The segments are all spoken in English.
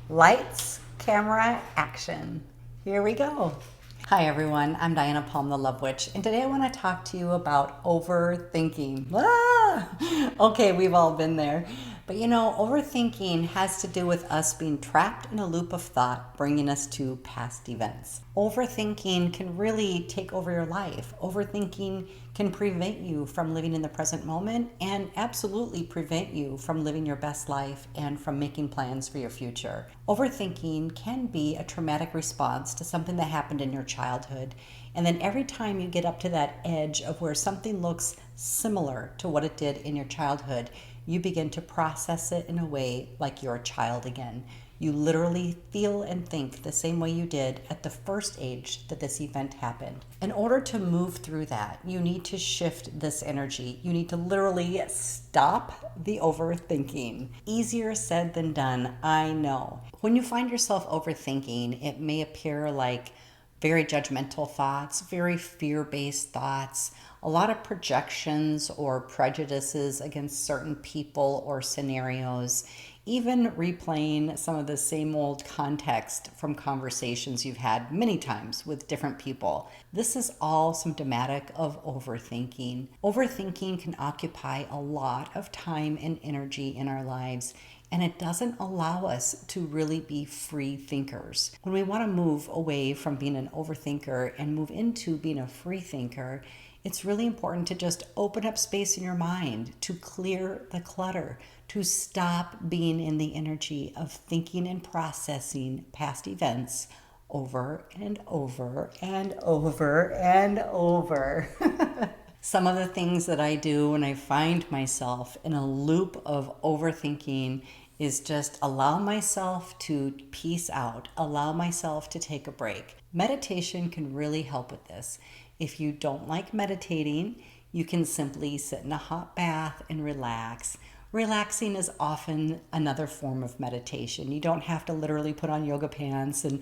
Lights, camera, action. Here we go. Hi everyone, I'm Diana Palm, the Love Witch, and today I want to talk to you about overthinking. Okay, we've all been there. But you know, overthinking has to do with us being trapped in a loop of thought, bringing us to past events. Overthinking can really take over your life. Overthinking can prevent you from living in the present moment and absolutely prevent you from living your best life and from making plans for your future. Overthinking can be a traumatic response to something that happened in your childhood. And then every time you get up to that edge of where something looks similar to what it did in your childhood, you begin to process it in a way like you're a child again. You literally feel and think the same way you did at the first age that this event happened. In order to move through that, you need to shift this energy. You need to literally stop the overthinking. Easier said than done, I know. When you find yourself overthinking, it may appear like very judgmental thoughts, very fear-based thoughts, a lot of projections or prejudices against certain people or scenarios, even replaying some of the same old context from conversations you've had many times with different people. This is all symptomatic of overthinking. Overthinking can occupy a lot of time and energy in our lives, and it doesn't allow us to really be free thinkers. When we want to move away from being an overthinker and move into being a free thinker, it's really important to just open up space in your mind, to clear the clutter, to stop being in the energy of thinking and processing past events over and over and over and over. Some of the things that I do when I find myself in a loop of overthinking is just allow myself to peace out, allow myself to take a break. Meditation can really help with this. If you don't like meditating, you can simply sit in a hot bath and relax. Relaxing is often another form of meditation. You don't have to literally put on yoga pants and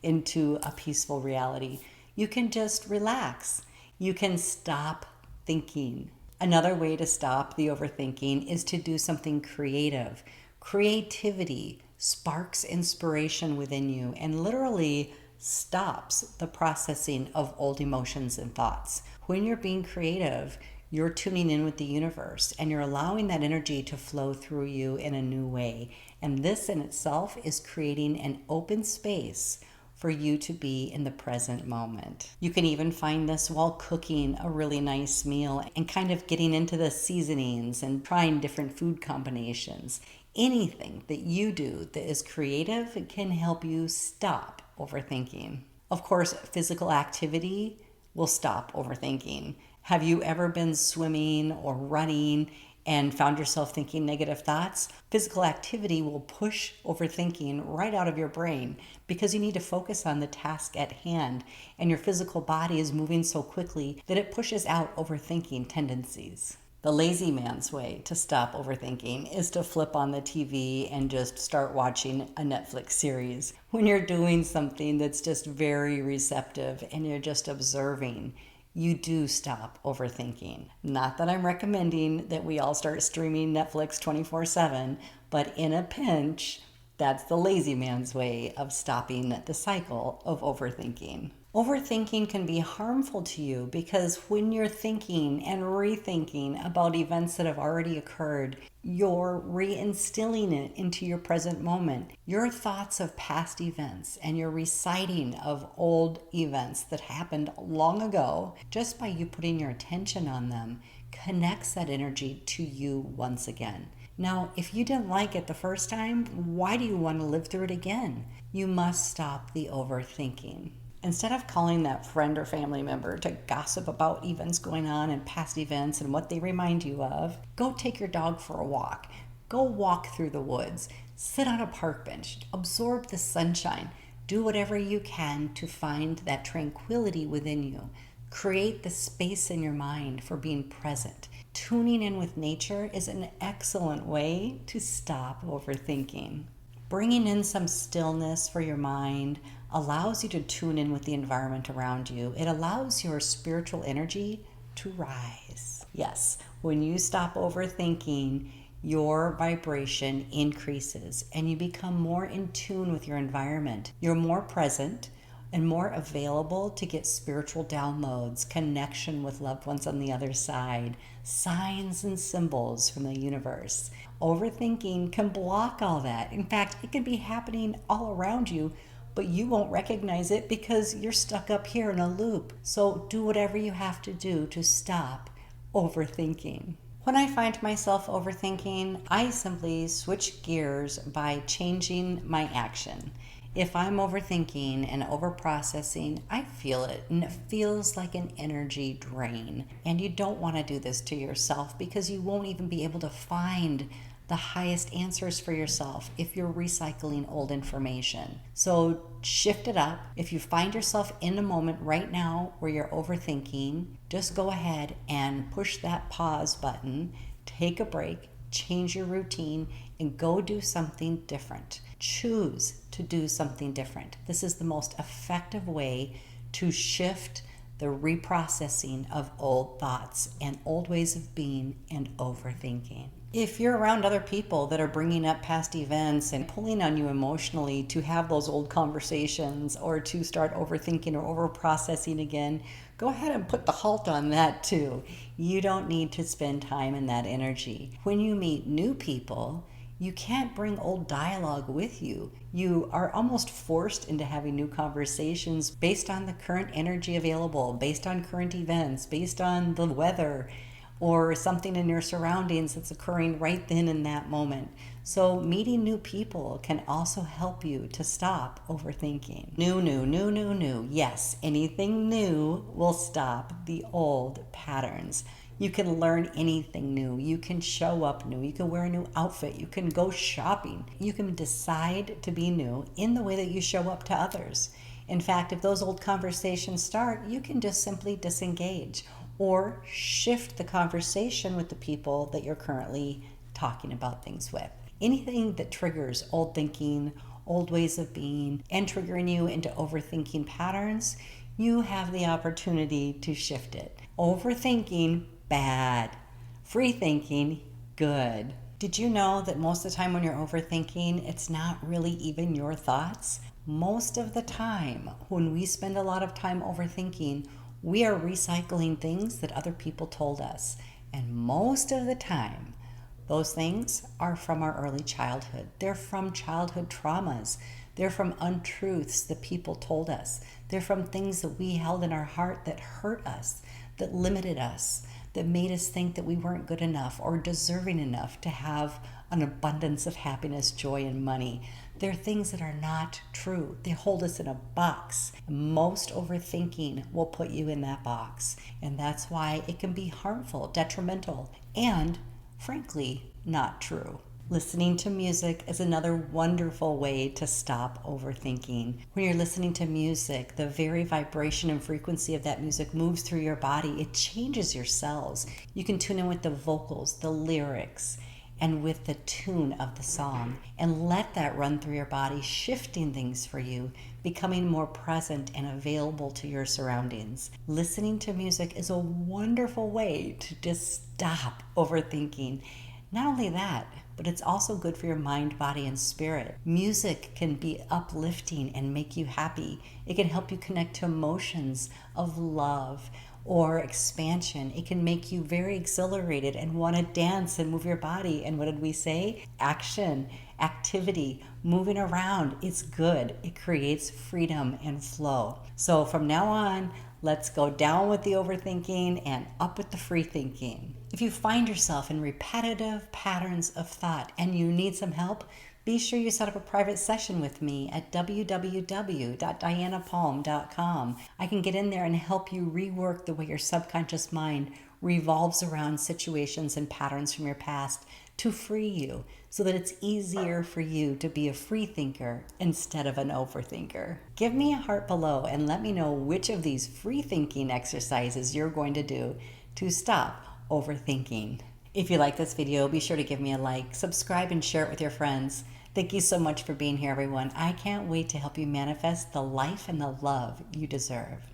into a peaceful reality. You can just relax. You can stop thinking. Another way to stop the overthinking is to do something creative. Creativity sparks inspiration within you and literally stops the processing of old emotions and thoughts. When you're being creative, you're tuning in with the universe and you're allowing that energy to flow through you in a new way. And this in itself is creating an open space for you to be in the present moment. You can even find this while cooking a really nice meal and kind of getting into the seasonings and trying different food combinations. Anything that you do that is creative can help you stop overthinking. Of course, physical activity will stop overthinking. Have you ever been swimming or running and found yourself thinking negative thoughts? Physical activity will push overthinking right out of your brain because you need to focus on the task at hand, and your physical body is moving so quickly that it pushes out overthinking tendencies. The lazy man's way to stop overthinking is to flip on the TV and just start watching a Netflix series. When you're doing something that's just very receptive and you're just observing, you do stop overthinking. Not that I'm recommending that we all start streaming Netflix 24/7, but in a pinch, that's the lazy man's way of stopping the cycle of overthinking. Overthinking can be harmful to you because when you're thinking and rethinking about events that have already occurred, you're reinstilling it into your present moment. Your thoughts of past events and your reciting of old events that happened long ago, just by you putting your attention on them, connects that energy to you once again. Now, if you didn't like it the first time, why do you want to live through it again? You must stop the overthinking. Instead of calling that friend or family member to gossip about events going on and past events and what they remind you of, go take your dog for a walk. Go walk through the woods. Sit on a park bench. Absorb the sunshine. Do whatever you can to find that tranquility within you. Create the space in your mind for being present. Tuning in with nature is an excellent way to stop overthinking. Bringing in some stillness for your mind allows you to tune in with the environment around you. It allows your spiritual energy to rise. Yes, when you stop overthinking, your vibration increases and you become more in tune with your environment. You're more present and more available to get spiritual downloads, connection with loved ones on the other side, signs and symbols from the universe. Overthinking can block all that. In fact, it can be happening all around you, but you won't recognize it because you're stuck up here in a loop. So do whatever you have to do to stop overthinking. When I find myself overthinking, I simply switch gears by changing my action. If I'm overthinking and overprocessing, I feel it, and it feels like an energy drain. And you don't want to do this to yourself because you won't even be able to find the highest answers for yourself if you're recycling old information. So shift it up. If you find yourself in a moment right now where you're overthinking, just go ahead and push that pause button, take a break, change your routine, and go do something different. Choose to do something different. This is the most effective way to shift the reprocessing of old thoughts and old ways of being and overthinking. If you're around other people that are bringing up past events and pulling on you emotionally to have those old conversations or to start overthinking or overprocessing again, go ahead and put the halt on that too. You don't need to spend time in that energy. When you meet new people, you can't bring old dialogue with you. You are almost forced into having new conversations based on the current energy available, based on current events, based on the weather, or something in your surroundings that's occurring right then in that moment. So meeting new people can also help you to stop overthinking. New. Yes, anything new will stop the old patterns. You can learn anything new. You can show up new. You can wear a new outfit. You can go shopping. You can decide to be new in the way that you show up to others. In fact, if those old conversations start, you can just simply disengage or shift the conversation with the people that you're currently talking about things with. Anything that triggers old thinking, old ways of being, and triggering you into overthinking patterns, you have the opportunity to shift it. Overthinking, bad. Free thinking, good. Did you know that most of the time when you're overthinking, it's not really even your thoughts? Most of the time, when we spend a lot of time overthinking, we are recycling things that other people told us. And most of the time, those things are from our early childhood. They're from childhood traumas. They're from untruths that people told us. They're from things that we held in our heart that hurt us, that limited us, that made us think that we weren't good enough or deserving enough to have an abundance of happiness, joy, and money. They're things that are not true. They hold us in a box. Most overthinking will put you in that box. And that's why it can be harmful, detrimental, and frankly, not true. Listening to music is another wonderful way to stop overthinking. When you're listening to music, the very vibration and frequency of that music moves through your body. It changes your cells. You can tune in with the vocals, the lyrics, and with the tune of the song, and let that run through your body, shifting things for you, becoming more present and available to your surroundings. Listening to music is a wonderful way to just stop overthinking. Not only that, but it's also good for your mind, body, and spirit. Music can be uplifting and make you happy. It can help you connect to emotions of love or expansion. It can make you very exhilarated and want to dance and move your body. And what did we say? Action, activity, moving around. It's good. It creates freedom and flow. So from now on, let's go down with the overthinking and up with the free thinking. If you find yourself in repetitive patterns of thought and you need some help, be sure you set up a private session with me at www.dianapalm.com. I can get in there and help you rework the way your subconscious mind revolves around situations and patterns from your past to free you so that it's easier for you to be a free thinker instead of an overthinker. Give me a heart below and let me know which of these free thinking exercises you're going to do to stop overthinking. If you like this video, be sure to give me a like, subscribe, and share it with your friends. Thank you so much for being here, everyone. I can't wait to help you manifest the life and the love you deserve.